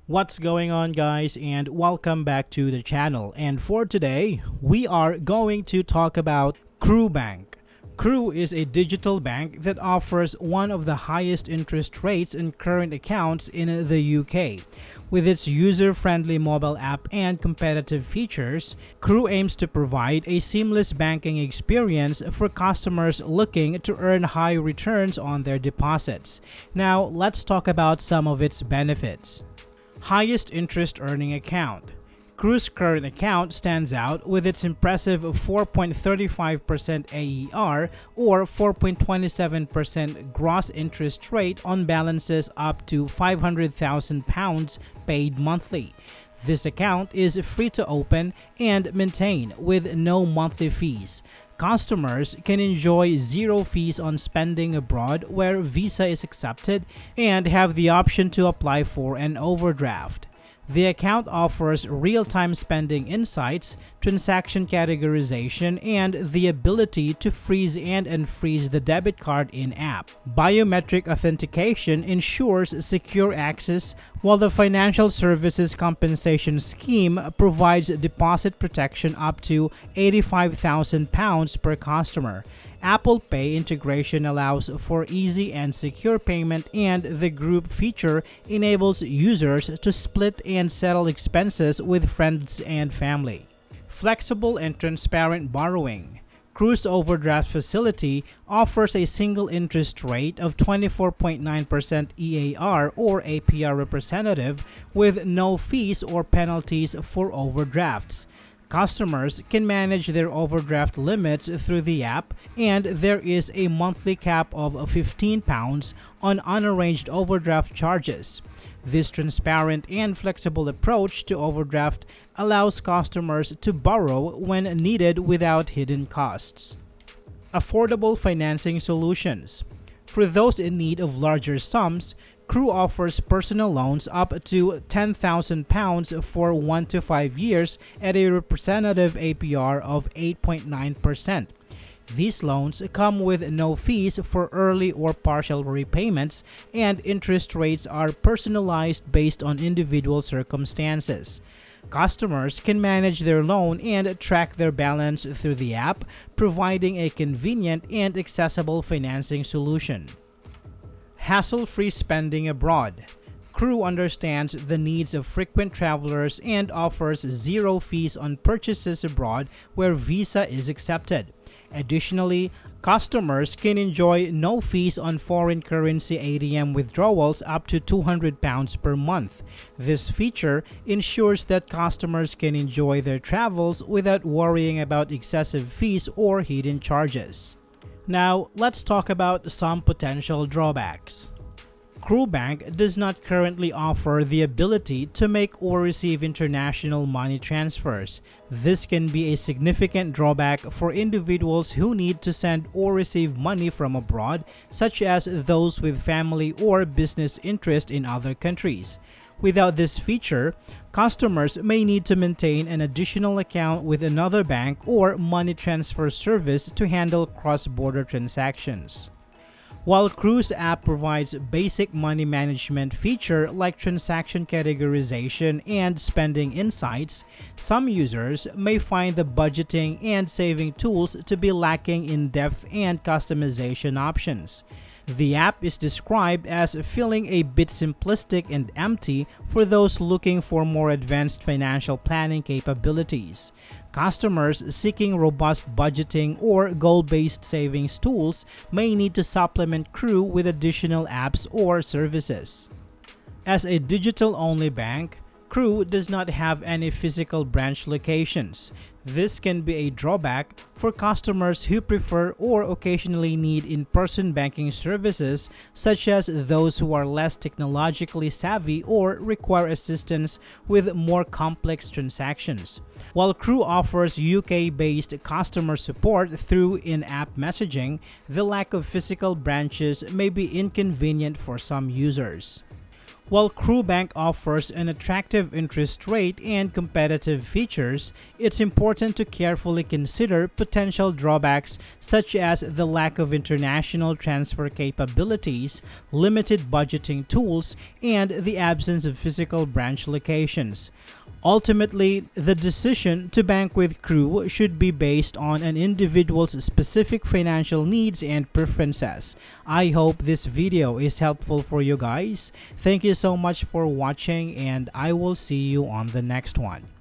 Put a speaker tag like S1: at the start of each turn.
S1: What's going on, guys, and welcome back to the channel. And for today, we are going to talk about Kroo Bank. Kroo is a digital bank that offers one of the highest interest rates in current accounts in the UK. With its user-friendly mobile app and competitive features, Kroo aims to provide a seamless banking experience for customers looking to earn high returns on their deposits. Now, let's talk about some of its benefits. Highest interest earning account. Kroo's current account stands out with its impressive 4.35% AER or 4.27% gross interest rate on balances up to £500,000 paid monthly. This account is free to open and maintain with no monthly fees. Customers can enjoy zero fees on spending abroad where Visa is accepted and have the option to apply for an overdraft. The account offers real-time spending insights, transaction categorization, and the ability to freeze and unfreeze the debit card in-app. Biometric authentication ensures secure access, while the Financial Services Compensation Scheme provides deposit protection up to £85,000 per customer. Apple Pay integration allows for easy and secure payment, and the group feature enables users to split and settle expenses with friends and family. Flexible and transparent borrowing. Kroo's overdraft facility offers a single interest rate of 24.9% EAR or APR representative with no fees or penalties for overdrafts. Customers can manage their overdraft limits through the app, and there is a monthly cap of £15 on unarranged overdraft charges. This transparent and flexible approach to overdraft allows customers to borrow when needed without hidden costs. Affordable financing solutions. For those in need of larger sums, Kroo offers personal loans up to £10,000 for 1 to 5 years at a representative APR of 8.9%. These loans come with no fees for early or partial repayments, and interest rates are personalized based on individual circumstances. Customers can manage their loan and track their balance through the app, providing a convenient and accessible financing solution. Hassle-free spending abroad. Kroo understands the needs of frequent travelers and offers zero fees on purchases abroad where Visa is accepted. Additionally, customers can enjoy no fees on foreign currency ATM withdrawals up to £200 per month. This feature ensures that customers can enjoy their travels without worrying about excessive fees or hidden charges. Now, let's talk about some potential drawbacks. Kroo Bank does not currently offer the ability to make or receive international money transfers. This can be a significant drawback for individuals who need to send or receive money from abroad, such as those with family or business interest in other countries. Without this feature, customers may need to maintain an additional account with another bank or money transfer service to handle cross-border transactions. While Kroo's app provides basic money management feature like transaction categorization and spending insights, some users may find the budgeting and saving tools to be lacking in depth and customization options. The app is described as feeling a bit simplistic and empty for those looking for more advanced financial planning capabilities. Customers seeking robust budgeting or goal-based savings tools may need to supplement Kroo with additional apps or services. As a digital-only bank, Kroo does not have any physical branch locations. This can be a drawback for customers who prefer or occasionally need in-person banking services, such as those who are less technologically savvy or require assistance with more complex transactions. While Kroo offers UK-based customer support through in-app messaging, the lack of physical branches may be inconvenient for some users. While Kroo Bank offers an attractive interest rate and competitive features, it's important to carefully consider potential drawbacks such as the lack of international transfer capabilities, limited budgeting tools, and the absence of physical branch locations. Ultimately, the decision to bank with Kroo should be based on an individual's specific financial needs and preferences. I hope this video is helpful for you guys. Thank you so much for watching, and I will see you on the next one.